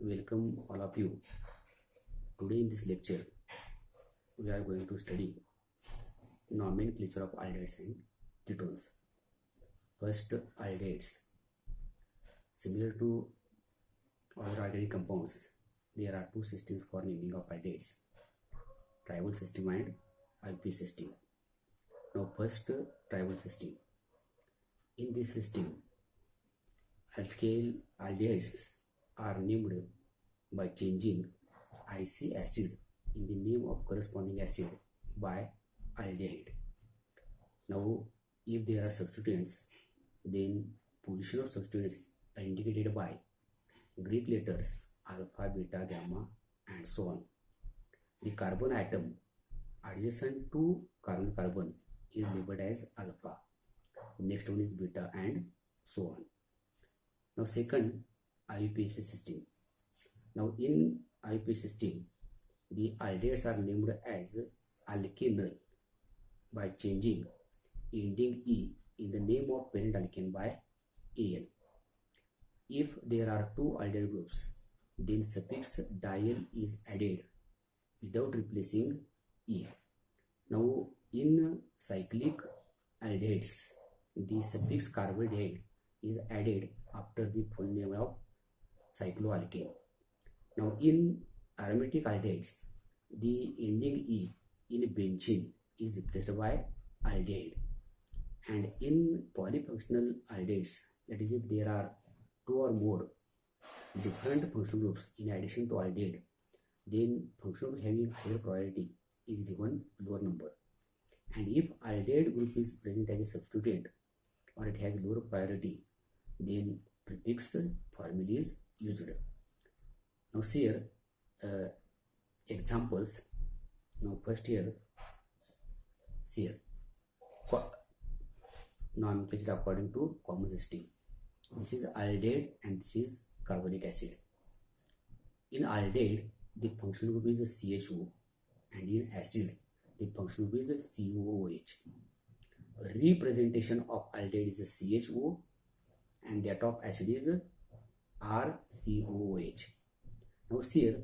Welcome all of you. Today in this lecture, we are going to study nomenclature of aldehydes and ketones. First, aldehydes. Similar to other aldehyde compounds, there are two systems for naming of aldehydes: tribal system and IUP system. Now, first, tribal system. In this system, alkyl aldehydes are named by changing IC acid in the name of corresponding acid by aldehyde. Now, if there are substituents, then position of substituents are indicated by Greek letters alpha, beta, gamma, and so on. The carbon atom adjacent to carbon is labeled as alpha. Next one is beta, and so on. Now, second, IUPAC system. Now, in IUPAC system, the aldehydes are named as alkenyl by changing ending E in the name of parent alkane by Al. If there are two aldehyde groups, then suffix dial is added without replacing E. Now, in cyclic aldehydes, the suffix carbohydrate is added after the full name of cycloalkane. Now, in aromatic aldehydes, the ending E in benzene is replaced by aldehyde. And in polyfunctional aldehydes, that is, if there are two or more different functional groups in addition to aldehyde, then functional group having higher priority is given lower number. And if aldehyde group is present as a substituent or it has lower priority, then prefix formula is used. Now, see here examples. Now, first here, see here, nomenclature according to common system. This is aldehyde and this is carbonic acid. In aldehyde, the functional group is CHO, and in acid, the functional group is COOH. Representation of aldehyde is CHO, and that of acid is RCOOH. Now, see here,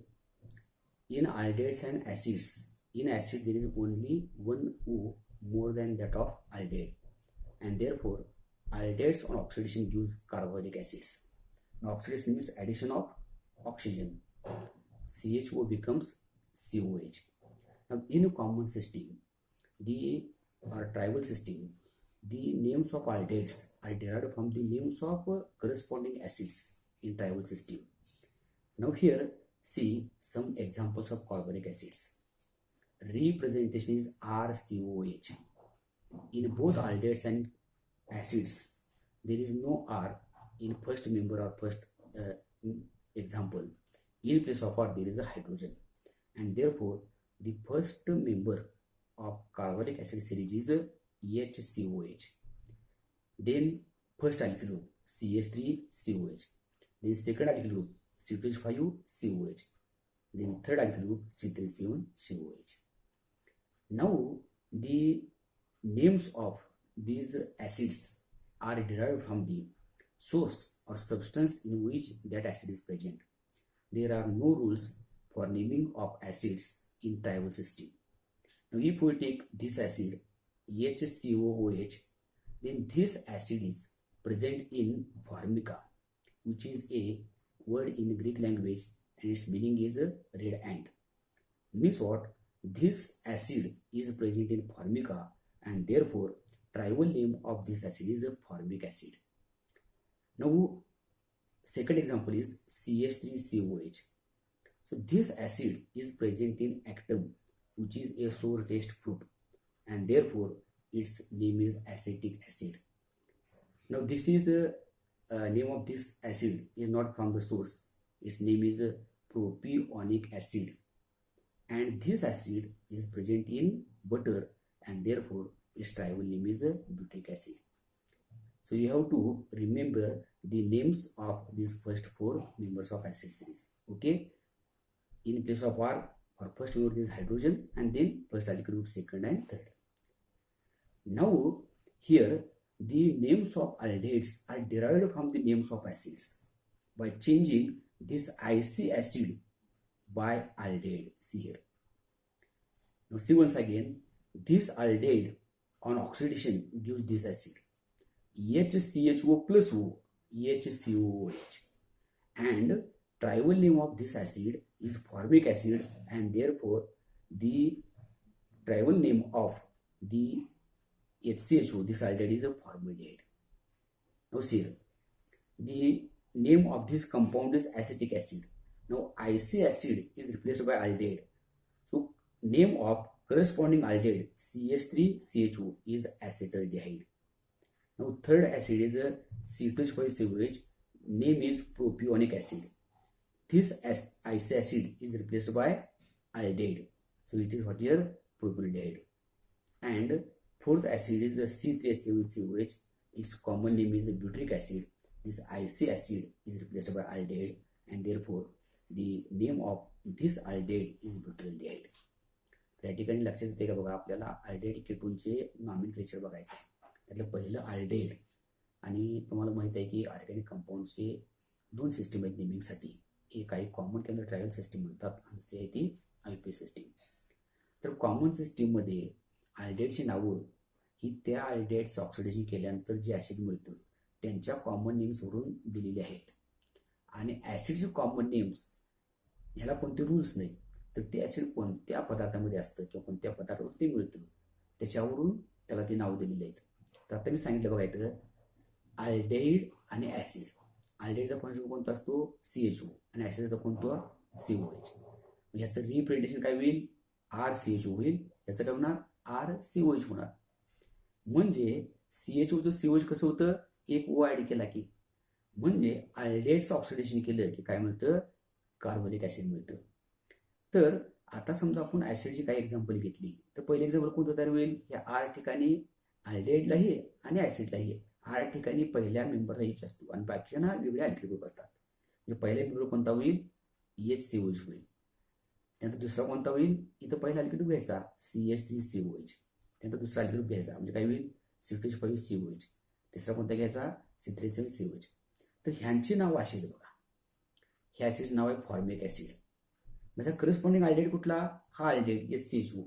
in aldehydes and acids, in acid there is only one O more than that of aldehyde, and therefore aldehydes on oxidation gives carbonic acids. Now, oxidation means addition of oxygen. CHO becomes COH. Now, in a common system, or tribal system, the names of aldehydes are derived from the names of corresponding acids in tribal system. Now, here see some examples of carbonic acids. Representation is RCOH. In both aldehydes and acids, there is no R in first member or first example. In place of R, there is a hydrogen, and therefore the first member of carbonic acid series is HCOH. Then first alkyl group CH3COH. Then second alkyl group C2H5COH. Then third alkyl group C3C1COH. Now, the names of these acids are derived from the source or substance in which that acid is present. There are no rules for naming of acids in tribal system. Now, if we take this acid HCOOH, then this acid is present in formica, which is a word in Greek language, and its meaning is a red ant. Means what? This acid is present in formica, and therefore tribal name of this acid is formic acid. Now, second example is CH3COH. So, this acid is present in actum, which is a sour taste fruit, and therefore its name is acetic acid. Now, this is name of this acid is not from the source. Its name is propionic acid, and this acid is present in butter, and therefore its tribal name is butyric acid. So, you have to remember the names of these first four members of acid series. Okay, in place of R, for first member is hydrogen, and then first alkyl group, second and third. Now, here the names of aldehydes are derived from the names of acids by changing this IC acid by aldehyde. See here. Now see once again, this aldehyde on oxidation gives this acid HCHO plus O, HCOOH, and tribal name of this acid is formic acid, and therefore the tribal name of the HCHO, this aldehyde, is a formaldehyde. Now see here, the name of this compound is acetic acid. Now IC acid is replaced by aldehyde, so name of corresponding aldehyde CH3CHO is acetaldehyde. Now third acid is a C2H5COH, name is propionic acid. This IC acid is replaced by aldehyde, so it is what here, propionaldehyde. And fourth acid is a C3H7COH, its common name is butyric acid. This IC acid is replaced by aldehyde, and therefore the name of this aldehyde is butyraldehyde. या ठिकाणी लक्षात येते का बघा, आपल्याला aldehyde केटोनचे nomenclature बघायचं आहे. त्यातलं पहिलं aldehyde, आणि तुम्हाला माहित आहे की ऑर्गॅनिक कंपाऊंडचे दोन सिस्टीम आहेत नेमिंगसाठी. एक आहे कॉमन किंवा ट्रायल सिस्टीम म्हणतात, आणि ते आहे ती IUPAC सिस्टीम. तर कॉमन सिस्टीममध्ये aldehydeची नावं ही त्या aldehydeचं ऑक्सिडेशन केल्यानंतर जे ॲसिड मिळतं त्यांच्या कॉमन नेम्सवरून दिलेले आहेत. आणि ॲसिडचे कॉमन नेम्स ह्याला कोणते रूल्स नाही, तर ते ॲसिड कोणत्या पदार्थामध्ये असतं किंवा कोणत्या पदार्थावर ते मिळतं त्याच्यावरून त्याला ते नाव दिलेले आहेत. तर आता मी सांगितलं बघा इथं aldehyde आणि ॲसिड. aldehydeचा फंक्शन कोणता असतो CHO, आणि ॲसिडचा कोणतो COH. ह्याचं रिप्रेझेंटेशन काय होईल, RCHO होईल, याचं काय होणार RCOH होणार. म्हणजे CHOचं COH कसं होतं, एक O ॲड केला की, म्हणजे aldehydeचं ऑक्सिडेशन केलं की काय मिळतं, कार्बोनिक ॲसिड मिळतं. तर आता समजा आपण ॲसिडची काही एक्झाम्पल घेतली, तर पहिलं एक्झाम्पल कोणतं तयार होईल, या R ठिकाणी aldehydeलाही आहे आणि ॲसिडलाही आहे. R ठिकाणी पहिल्या मेंबरला H असतो आणि बाकीच्यांना वेगळे अल्किल ग्रुप असतात. म्हणजे पहिला मेंबर कोणता होईल, HCOH होईल. त्यानंतर दुसरा कोणता होईल, इथं पहिला अल्किल ग्रुप घ्यायचा CH3COH, त्यानंतर दुसरा अल्किल ग्रुप घ्यायचा म्हणजे काय होईल C2H5COH, तिसरा कोणता घ्यायचा C3H7COH. तर ह्यांची नावं अशी आहेत बघा. ह्या ॲसिडचं नाव आहे फॉर्मिक ॲसिड. म्हणजे करस्पॉन्डिंग aldehyde कुठला, हा aldehyde HCHO.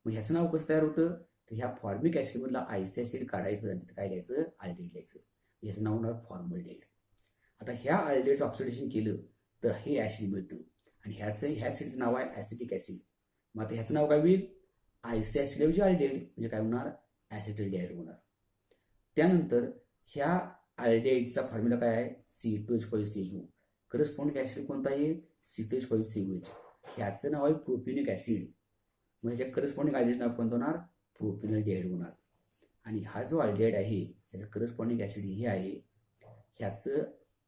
मग ह्याचं नाव कसं तयार होतं, तर ह्या फॉर्मिक ॲसिडमधला IC ॲसिड काढायचं आणि काय लिहायचं, aldehyde लिहायचं. याचं नाव होणार फॉर्मल्डेहाइड. आता ह्या aldehydeचं ऑक्सिडेशन केलं तर हे ॲसिड मिळतं, आणि ह्या ॲसिडचं नाव आहे ॲसिटिक ॲसिड. मग आता ह्याचं नाव काय होईल, IC ॲसिडऐवजी aldehyde म्हणजे काय होणार, ॲसिटल्डिहाइड होणार. त्यानंतर ह्या aldehydeचा फॉर्म्युला काय आहे, C2H5CHO. करस्पॉन्डिंग ॲसिड कोणता आहे, C2H5COH. ह्याचं नाव आहे प्रोपिनिक ॲसिड. मग ह्याच्या करस्पॉन्डिंग aldehydeचं नाव कोणतं होणार, प्रोपिनल्डिहाइड होणार. आणि हा जो aldehyde आहे ह्याचं करस्पॉन्डिंग ॲसिड हे आहे, ह्याचं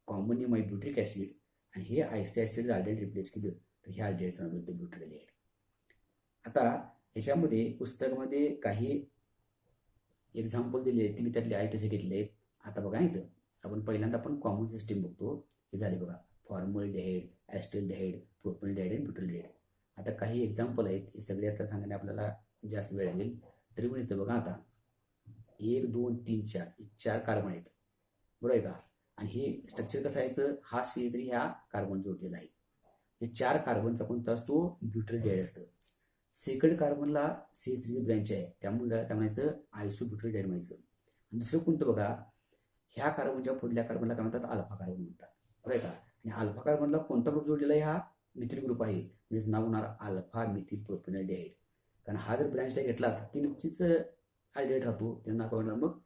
कॉमन नेम आहे ब्युट्रिक ॲसिड, आणि हे IC ॲसिड aldehyde रिप्लेस केलं तर ह्या aldehydeचं नाव होतं ब्युटरल्डिहाइड. आता ह्याच्यामध्ये पुस्तकामध्ये काही एक्झाम्पल दिले आहेत, तुम्ही त्यातले आहे तसे घेतले आहेत. आता बघा इथं आपण पहिल्यांदा आपण कॉमन सिस्टीम बघतो. हे झाले बघा, फॉर्मल्डिहाइड, ॲसिटल्डिहाइड, प्रोपिनल्डिहाइड आणि ब्युटरल्डिहाइड. आता काही एक्झाम्पल आहेत, हे सगळे आता सांगण्यात आपल्याला जास्त वेळ लागेल. तरी पण इथं बघा, आता 1 2 3 4 4 कार्बन आहेत, बरोबर आहे का. आणि हे स्ट्रक्चर कसं यायचं, हा CH3 ह्या कार्बन जोडलेला आहे. हे 4 कार्बनचा कोणता असतो, ब्युटरल्डिहाइड असतं. सेकंड कार्बनला CH3 ब्रँच आहे, त्यामुळे काय म्हणायचं, आयसोब्युटरल्डिहाइड म्हणायचं. आणि दुसरं कोणतं बघा, ह्या कार्बनच्या पुढल्या कार्बनला काय म्हणतात, अल्फा कार्बन म्हणतात, बरोबर आहे का. आणि अल्फा कार्बनला कोणता ग्रुप जोडलेला आहे, हा मिथिल ग्रुप आहे, म्हणजे नाव होणार अल्फा मिथिल प्रोपिनल्डिहाइड. कारण हा जर ब्रँचला घेतला तर ती नक्कीच aldehyde राहतो, त्यांना काय होणार मग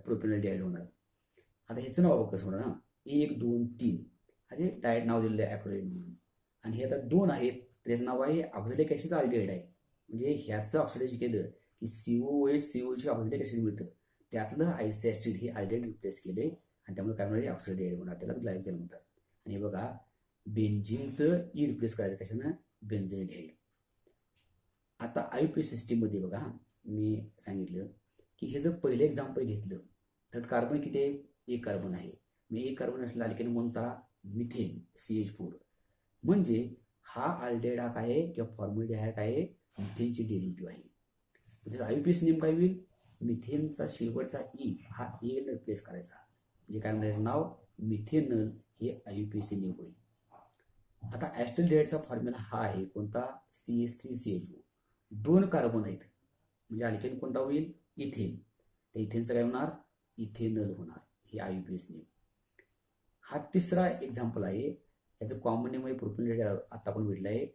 प्रोपिनल्डिहाइड होणार. आता ह्याचं नाव कसं होणार ना, 1 2 3 अरे डायरेक्ट नाव दिलेलं आहे ॲक्रोलेट म्हणून. आणि हे आता 2 आहेत, त्याचं नाव आहे ऑक्झॅलिक ॲसिडचं aldehyde आहे. म्हणजे ह्याचं ऑक्सिडेशन केलं की COOH ऑक्झॅलिक ॲसिड मिळतं, त्यातलं IC ॲसिड हे aldehyde रिप्लेस केले, आणि त्यामुळे काय होणार, ऑक्सिडाइड होणार, त्यालाच ग्लायकोजन म्हणतात. आणि हे बघा, बेन्झिनचं रिप्लेस करायचं कशानं, बेन्झिनल्डिहाइड. आता IUPAC सिस्टीममध्ये बघा, मी सांगितलं की हे जर पहिलं एक्झाम्पल घेतलं तर कार्बन किती आहे, 1 कार्बन आहे. मी 1 कार्बन असलेला अल्केन कोणता, मिथेन CH4. म्हणजे हा aldehyde हा काय आहे, किंवा फॉर्मल्डिहाइड काय आहे, मिथेनची डेरिव्हेटिव्ह आहे. त्याचा IUPAC नेम काय होईल, मिथेनचा शेवटचा E हा A रिप्लेस करायचा, म्हणजे काय म्हणायचं नाव, मिथेनल हे IUPAC नेम होईल. आता ॲस्टल्डिहाइडचा फॉर्म्युला हा आहे कोणता, CH3CHO. 2 कार्बन आहेत म्हणजे अल्केन कोणता होईल, इथेन. तर इथेनचं काय होणार, इथेनल होणार. हे IUPAC नेम. हा तिसरा एक्झाम्पल आहे. याचं कॉमन नेम आहे प्रोपेन, आता आपण भेटलं आहे.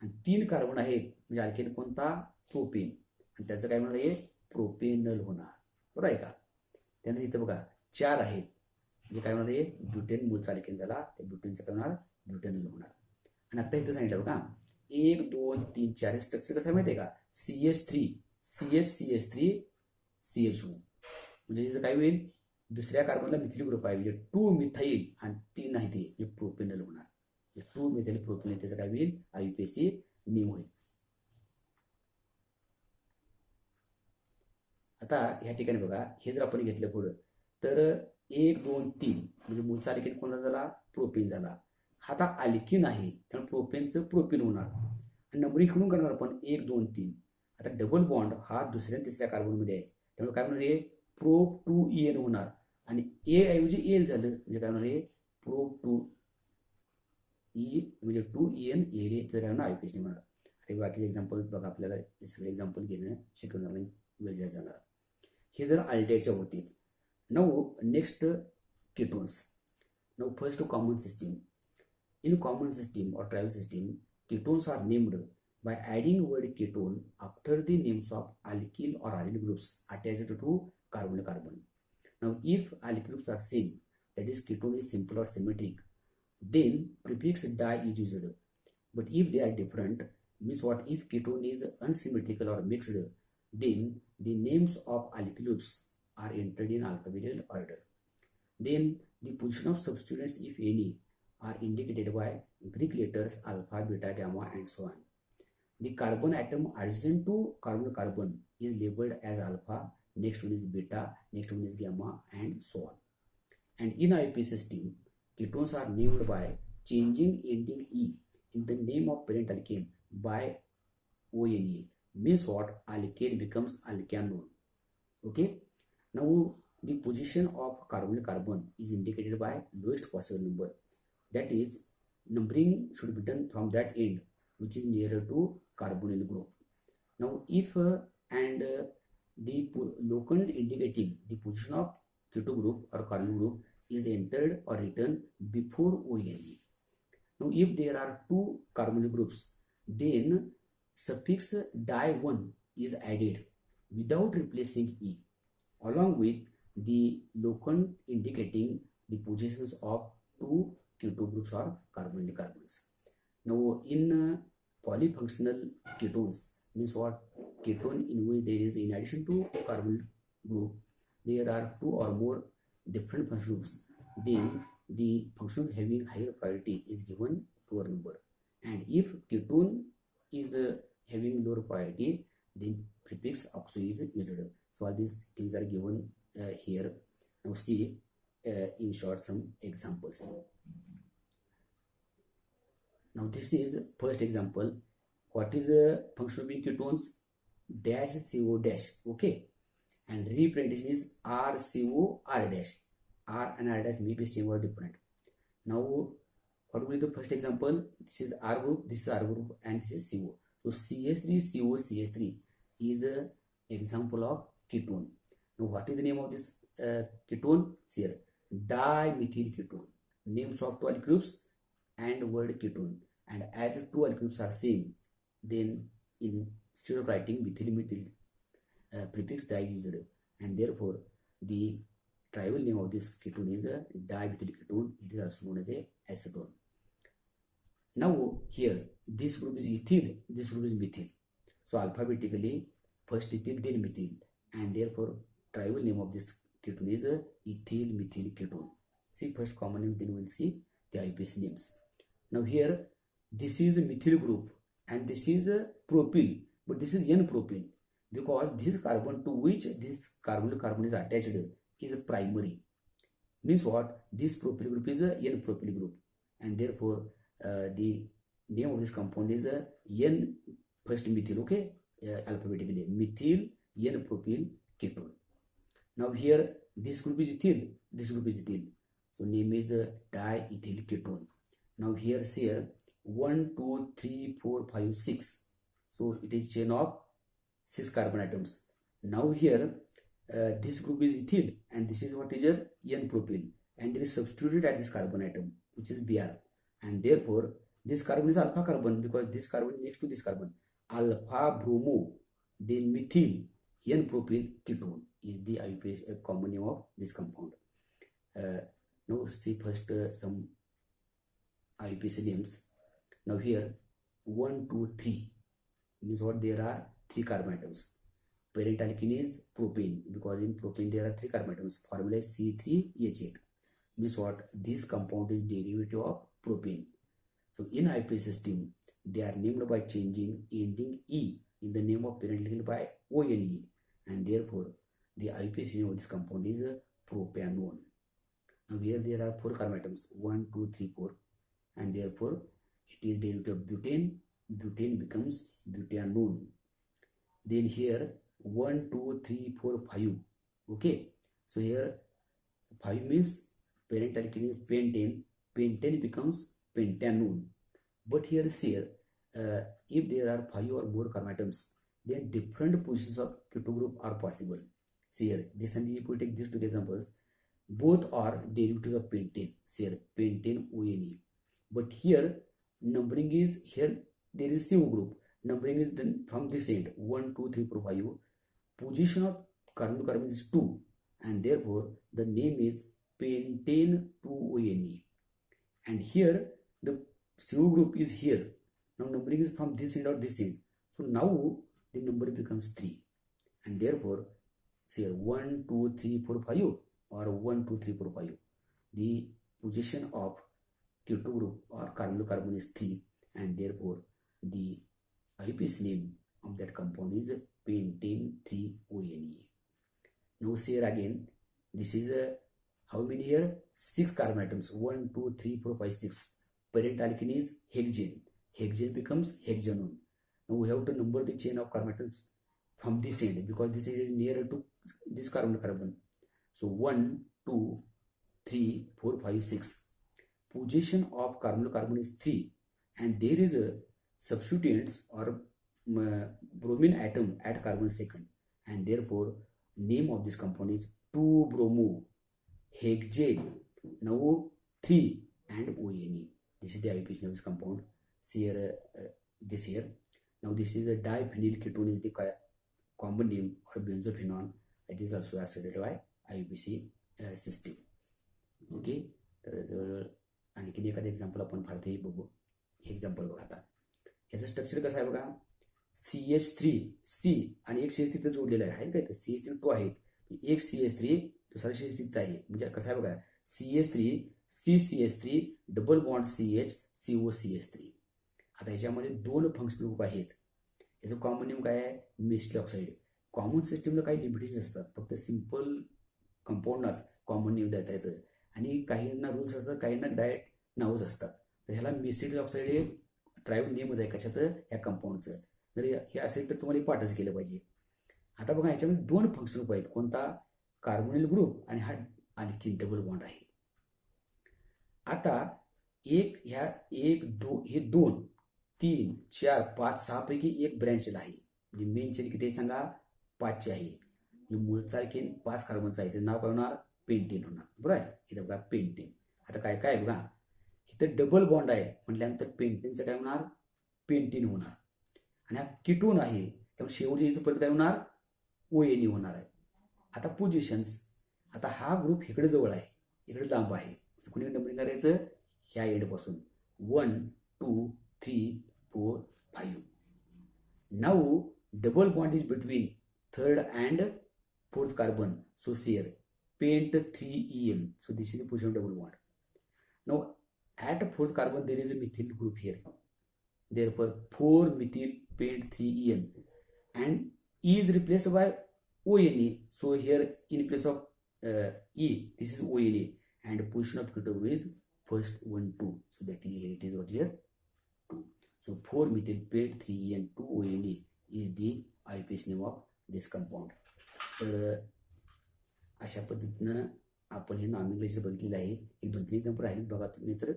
आणि 3 कार्बन आहेत म्हणजे अल्केन कोणता, प्रोपेन. आणि त्याचं काय म्हणणार आहे, प्रोपेनल होणार. बरोबर आहे का. त्यानंतर इथं बघा 4 आहेत म्हणजे काय होणार आहे, ब्युटेन मूळचा अल्केन झाला, त्या ब्युटेनचं काय होणार, ब्युटेनल होणार. आणि आता इथं सांगितलं बघा 1 2 3 4 हे स्ट्रक्चर कसं माहिती आहे का, CH3 CH CHO. म्हणजे याचं काय होईल, दुसऱ्या कार्बनला मिथिल ग्रुप आहे म्हणजे 2 मिथाईल आणि 3 आहे ते म्हणजे प्रोपेनल होणार. 2 मिथाईल प्रोपेनल त्याचं काय होईल, IUPAC नेम होईल. आता ह्या ठिकाणी बघा हे जर आपण घेतलं पुढं तर 1 2 3 म्हणजे मूळचा अल्केन कोणता झाला, प्रोपेन झाला. हा आता अल्किन आहे त्यामुळे प्रोपेनचं प्रोपेन होणार. आणि नंबरिंग इकडून करणार आपण 1 2 3. आता डबल बॉन्ड हा दुसऱ्या तिसऱ्या कार्बनमध्ये आहे त्यामुळे काय होणार आहे, प्रोप 2En होणार. आणि ए ऐवजी एल झालं म्हणजे काय होणार आहे, प्रोप 2E म्हणजे 2En एल काय होणार, IUPAC नेम होणार. आता बाकीचे एक्झाम्पल बघा, आपल्याला हे सगळे एक्झाम्पल घेणं शिकवणार नाही, वेळ जास्त जाणार. हे जर अल्डेहाइडच्या होतील. नाऊ next ketones. Now first common system. In common system or trial system, ketones are named by adding word ketone after the names of alkyl or aryl groups attached to carbon. Now, if alkyl groups are same, that is ketone is simple or symmetric, then prefix di is used. But if they are different, means what, if ketone is unsymmetrical or mixed, then the names of alkyl groups are entered in alphabetical order. Then the position of substituents, if any, are indicated by Greek letters alpha, beta, gamma, and so on. The carbon atom adjacent to carbon is labeled as alpha, next one is beta, next one is gamma, and so on. And in IUPAC system, ketones are named by changing ending E in the name of parent alkane by ONE. Means what, alkane becomes alkanone. Okay. Now the position of carbon is indicated by lowest possible number. That is, numbering should be done from that end which is nearer to carbonyl group. Now if the locand indicating the position of keto group or carbonyl group is entered or written before ONE. Now if there are 2 carbonyl groups, then suffix di1 is added without replacing E along with the locand indicating the positions of 2 keto groups or carbonyl carbons. Now in polyfunctional ketones, means what, ketone in which there is, in addition to carbonyl group, there are 2 or more different functional groups, then the function having higher priority is given lower number. And if ketone is having lower priority, then prefix oxo is used. So all these things are given here. Now see in short some examples. Now this is first example. What is a function of ketones? Dash CO dash. Okay. And representation is RCO R dash. R and R dash may be same or different. Now what will be the first example? This is R group, this is R group, and this is CO. So CH3CO CH3 is an example of ketone. Now what is the name of this ketone? Here, dimethyl ketone. Names of 2 groups and word ketone. And as 2 groups are same, then instead of writing methyl prefix di is used, and therefore the trivial name of this ketone is a dimethyl ketone. It is also known as a acetone. Now here this group is ethyl, this group is methyl. So alphabetically first ethyl then methyl, and therefore trivial name of this ketone is a ethyl methyl ketone. See first common name, then we will see the IUPAC names. Now here this is a methyl group and this is a propyl, but this is N-propyl because this carbon to which this carbon is attached is a primary. Means what, this propyl group is a N-propyl group, and therefore the name of this compound is a N first methyl. Okay, alphabetically methyl N-propyl ketone. Now here this group is ethyl, this group is ethyl. So name is diethyl ketone. Now here say 1, 2, 3, 4, 5, 6. So it is chain of 6 carbon atoms. Now here this group is ethyl and this is what is your N-propyl, and there is substituted at this carbon atom which is Br, and therefore this carbon is alpha carbon because this carbon is next to this carbon. Alpha bromo, then methyl N-propyl ketone is the IUPAC common name of this compound. Now see first some IUPAC names. Now here 1, 2, 3 means what, there are 3 carbon atoms. Parent alkene is propane because in propane there are 3 carbon atoms. Formula is C3H8. Means what, this compound is derivative of propane. So in IUPAC system they are named by changing ending E in the name of parent alkene by ONE, and therefore the IUPAC name of this compound is propanone. Now here there are 4 carbon atoms 1, 2, 3, 4, and therefore it is derivative of butane. Butane becomes butanone. Then here 1, 2, 3, 4, 5. Okay, so here 5 means parent alkene is pentane. Pentane becomes pentanone. But here say if there are 5 or more carbon atoms, then different positions of ketone group are possible. See here, this, and if we take these 2 examples, both are derivatives of pentane. See here, pentane ONE. But here numbering is, here there is CO group. Numbering is done from this end 1, 2, 3, 4, 5. Position of carbon to carbon is 2, and therefore the name is pentane 2ONE. And here the CO group is here. Now numbering is from this end or this end. So now the number becomes 3, and therefore say 1, 2, 3, 4, 5 or 1, 2, 3, 4, 5. The position of ketone group or carbon to carbon is 3, and therefore the IUPAC name of that compound is pentane 3ONE. Now say here again, this is how many here? 6 carbon atoms 1, 2, 3, 4, 5, 6. Parent alkene is hexane. Hexane becomes hexanone. Now we have to number the chain of carbon atoms from this end because this is nearer to this carbon to carbon. So 1, 2, 3, 4, 5, 6. Position of carbon to carbon is 3, and there is a substituents or bromine atom at carbon second, and therefore name of this compound is 2-bromo hexane. Now 3 and ONE. This is the IUPAC name of this compound. See here, this here. Now this is a diphenyl ketone is the common name or benzophenone. It is also associated by IUPAC system. Okay, तर आणखीन एखादं example आपण फारतेही बघू. Example बघा आता. ह्याचं structure कसं आहे बघा. CH3 आणि एक CH3 तिथं जोडलेलं आहे काय, तर CH3 2 आहे, एक CH3 दुसरा CH3 आहे. म्हणजे कसं आहे बघा, CH3 CCH3 double bond CH COCH3. आता ह्याच्यामध्ये 2 फंक्शनल ग्रुप आहेत. याचं कॉमन नेम काय आहे, मेस्टली ऑक्साईड. कॉमन सिस्टमला काही लिमिटेशन असतात, फक्त सिंपल कंपाऊंडलाच कॉमन नेम देता येतं, आणि काहींना रूल्स असतात, काहींना डायरेक्ट नावच असतात. तर ह्याला मेस्टली ऑक्साईड हे ट्रायबल नेमच आहे कशाचं, या कंपाऊंडचं. जर हे असेल तर तुम्हाला पाठच केलं पाहिजे. आता बघा ह्याच्यामध्ये 2 फंक्शनल ग्रुप आहेत. कोणता, कार्बोनिल ग्रुप, आणि हा आणखी डबल बॉन्ड आहे. आता हे 2, 3, 4, 5, 6 पैकी एक ब्रँच आहे. म्हणजे मेन चेन किती सांगा, 5 आहे. मूळचा आणखी 5 कार्बनचा आहे, ते नाव काय होणार, पेंटेन होणार. बरोबर आहे. इथं बघा पेंटेन. आता काय काय बघा, इथं डबल बॉन्ड आहे म्हटल्यानंतर पेंटेनचं काय होणार, पेंटेन होणार. आणि हा कीटोन आहे त्यामुळे शेवटच्या याचं परत काय होणार, ONE होणार आहे. आता पोझिशन्स, आता हा ग्रुप इकडे जवळ आहे, इकडे लांब आहे. कुणी नंबरिंग करायचं, ह्या एंडपासून 1, 2, 3, 4, 5. Now double bond is between 3rd and 4th carbon. So here pent 3En. So this is the position of double bond. Now at 4th carbon there is a methyl group here. Therefore 4-methyl pent 3En, and E is replaced by ONE. So here in place of E, this is ONE, and position of ketone group is first 1, 2. So that here it is what here 2. So 4-methyl pent 3En 2ONE is the IUPAC name of this compound. तर अशा पद्धतीनं आपण हे नॉमिनलेशन बघितलेलं आहे. एक 2-3 example राहिले बघा तुम्ही, तर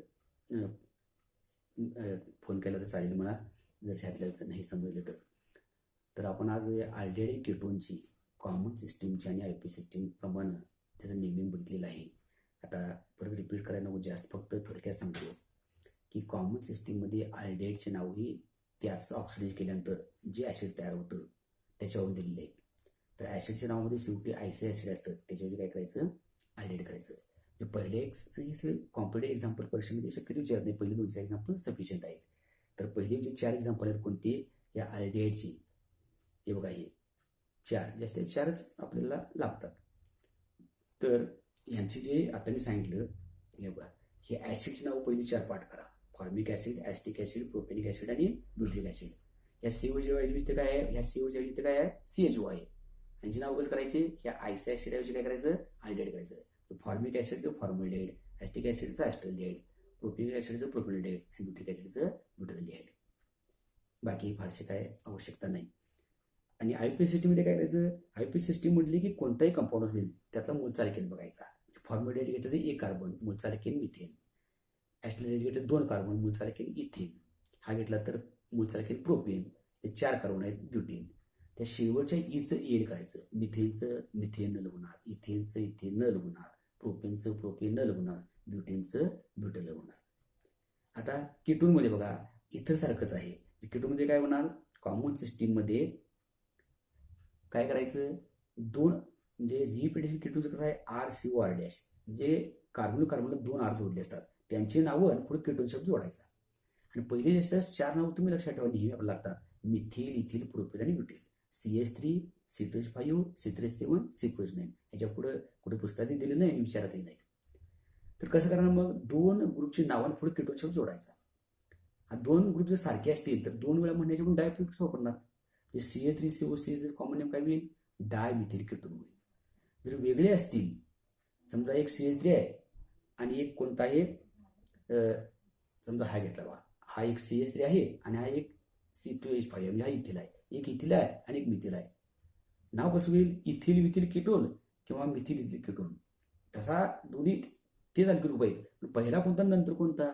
फोन केला तर चालेल मला जर ह्यातलं नाही समजलं तर. तर आपण आज ऑलरेडी केटोनची कॉमन सिस्टीमची आणि आय पी सिस्टीम प्रमाणे त्याचं नेमिंग बघितलेलं आहे. आता परत रिपीट करायला नको जास्त, फक्त थोडक्यात सांगतो की कॉमन सिस्टीममध्ये अल्डेहाइडचे नाव ही त्याच ऑक्सिडाइज केल्यानंतर जे ॲसिड तयार होतं त्याच्यावरून दिलेले आहे. तर ॲसिडच्या नावामध्ये शेवटी आयसी ॲसिड असतं, त्याच्यावर काय करायचं, अल्डेहाइड करायचं. जे पहिले एक कॉम्पिटेटिव्ह एक्झाम्पल परीक्षेमध्ये शक्यतो विचारत नाही, पहिले 2-4 एक्झाम्पल सफिशियंट आहेत. तर पहिले जे 4 एक्झाम्पल आहेत कोणते, या अल्डेहाइडची, हे बघा हे 4 जास्त 4च आपल्याला लागतात. तर यांचे जे आता मी सांगितलं, हे बघा हे ॲसिडचे नाव पहिले 4 पाठ करा. फॉर्मिक ॲसिड, ॲस्टिक ॲसिड, प्रोपेनिक ॲसिड आणि ब्युटिक ॲसिड. या COJ ऐवजी काय आहे, ह्या COJ ऐवजी काय आहे, CHO आहे. यांची नाव कसं करायचे, ह्या आयसी ॲसिड ऐवजी काय करायचं, अल्डेहाइड करायचं. फॉर्मिक ॲसिडचं फॉर्मल्डिहाइड, ॲस्टिक ॲसिडचं ॲस्टल्डिहाइड, प्रोपेनिक ॲसिडचं प्रोपेनल्डिहाइड आणि ब्युटिक ॲसिडचं ब्युटाल्डिहाइड. बाकी फारसे काय आवश्यकता नाही. आणि आयपी सिस्टीममध्ये काय करायचं, आयपी सिस्टीम म्हटली की कोणताही कंपाऊंड असेल त्यातला मूलचा अल्केन बघायचा. फॉर्मल्डिहाइड घेतलं तर 1 कार्बन, मूलचा अल्केन मिथेन. ॲस्टल्डिहाइड घेतलं 2 कार्बन, मूलचा अल्केन इथेन. हा घेतला तर मूलचा अल्केन प्रोपेन. हे 4 कार्बन आहेत ब्युटेन. त्या शेवटच्या ईचं एल करायचं. मिथेनचं मिथेन नल होणार, इथेनचं इथेन नल होणार, प्रोपेनचं प्रोपेन नल होणार, ब्युटेनचं ब्युटल होणार. आता केटोनमध्ये बघा इथं सारखंच आहे. केटोनमध्ये काय होणार, कॉमन सिस्टीममध्ये काय करायचं, 2 म्हणजे रिपिटेशन केटोनचं कसं आहे, RCOR डॅश, म्हणजे कार्बनला 2 R जोडले असतात, त्यांची नावं पुढे केटोन शब्द जोडायचा. आणि पहिले जे 4 नावं तुम्ही लक्षात ठेवा, नेहमी आपल्याला लागतात, मिथिल, इथिल, प्रोपेन आणि butane. CH3, C2H5, C3H7, C4H9. ह्याच्या पुढे कुठे पुस्तकात दिलेलं नाही, विचारातही नाही. तर कसं करणार मग, 2 ग्रुपची नावांना पुढे केटोन शब्द जोडायचा. हा 2 ग्रुप जर सारखे असतील तर 2 वेळा म्हणण्याचे पण डायप्रिफिक्स वापरणार. म्हणजे CH3COC कॉमन नेम काय होईल, डायमिथिल केटोन होईल. जर वेगळे असतील, समजा एक CH3 आहे आणि एक कोणता आहे, समजा हा घेतला बा, हा एक CH3 आहे आणि हा एक C2H5 आहे, म्हणजे हा इथिल आहे. एक इथिल आहे आणि एक मिथिल आहे. नाव कसं होईल, इथिल मिथिल केटोन किंवा मिथिल इथिल केटोन. तसा दोन्ही तेच आणखी ग्रुप आहेत. पहिला कोणता नंतर कोणता,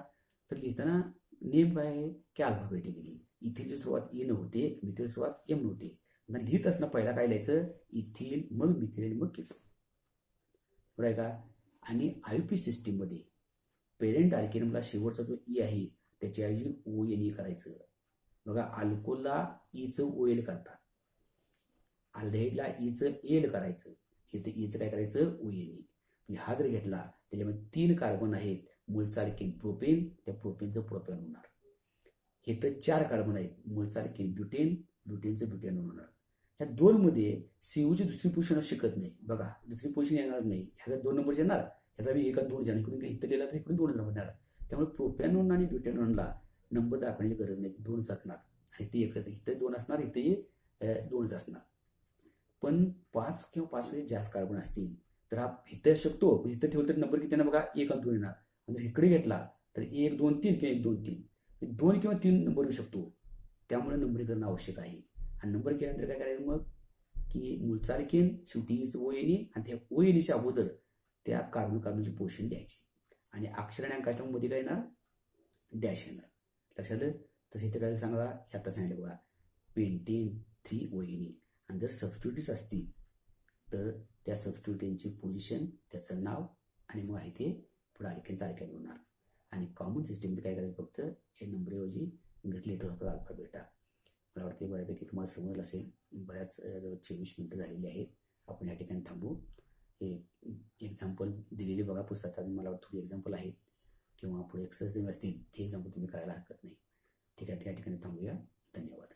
तर लिहिताना नेम काय आहे की अल्फाबेटिकली. इथिलची सुरुवात E न होते, मिथिल सुरुवात M नव्हते. लिहित असताना पहिला काय लिहायचं, इथिल, मग मिथिल, मग केटोन, बरोबर आहे का. आणि आयपी सिस्टीममध्ये पेरेंट अल्केनमला शेवटचा जो E आहे त्याच्याऐवजी ONE करायचं. बघा अल्कोलला ईचं OL करतात, अल्डेहाइडला ईचं एल करायचं, हे ते ईचं काय करायचं, ONE. म्हणजे हा जर घेतला त्याच्यामध्ये 3 कार्बन आहेत, मूलचा अल्केन प्रोपेन, त्या प्रोपेनचं प्रोपेन होणार. हे तर 4 कार्बन आहेत, मूलचा अल्केन ब्युटेन, ब्युटेनचं ब्युटेन होणार. ह्या 2 मध्ये COची दुसरी पोझिशन शिकत नाही, बघा दुसरी पोझिशन येणार नाही. ह्याचा 2 नंबर येणार, ह्याचा बी 1 आणि 2 जाणार, इकडून इथं लिहिला तर इकडून 2 नंबर येणार. त्यामुळे प्रोपॅनॉन आणि ब्युटेनॉनला नंबर दाखवण्याची गरज नाही, 2च असणार. आणि ते एकच, इथं 2 असणार, इथेही 2च असणार. पण 5 किंवा 5 पेक्षा जास्त कार्बन असतील तर हा इथं शकतो, इथं ठेवलं तर नंबर किती येणार बघा, 1 आणि 2 येणार. आणि जर इकडे घेतला तर 1 2 3 किंवा 1 2 3, 2 किंवा 3 नंबर येऊ शकतो. त्यामुळे नंबरिंग करणं आवश्यक आहे. आणि नंबर केल्यानंतर काय करायचं मग, की मूलचा अल्केन शेवटी ONE आणि त्या ONEच्या अगोदर त्या कार्बनची पोझिशन द्यायची. आणि अक्षर आणि अंकाष्टकामध्ये काय येणार, डॅश येणार. लक्षात आलं. तसं इथे काय सांगा, आता सांगितलं बघा, पेंटेन 3 ONE. आणि जर सबस्टिट्यूट्स असतील तर त्या सबस्टिट्यूटेंटची पोझिशन, त्याचं नाव आणि मग आहे ते पुढे अल्केनचा अल्केन होणार. आणि कॉमन सिस्टीममध्ये काय करायचं, फक्त हे नंबरऐवजी इंग्लिश लेटर वापरा, अल्फाबेटा. मला वाटते बऱ्यापैकी तुम्हाला समजलं असेल. बऱ्याच 24 मिनिटं झालेली आहेत, आपण या ठिकाणी थांबू. हे एक्झाम्पल दिलेले बघा पुस्तकात, मला थोडी एक्झाम्पल आहेत किंवा पुढे एक्सरसाइज असतील ते एक्झाम्पल तुम्ही करायला हरकत नाही. ठीक आहे, त्या ठिकाणी थांबूया. धन्यवाद.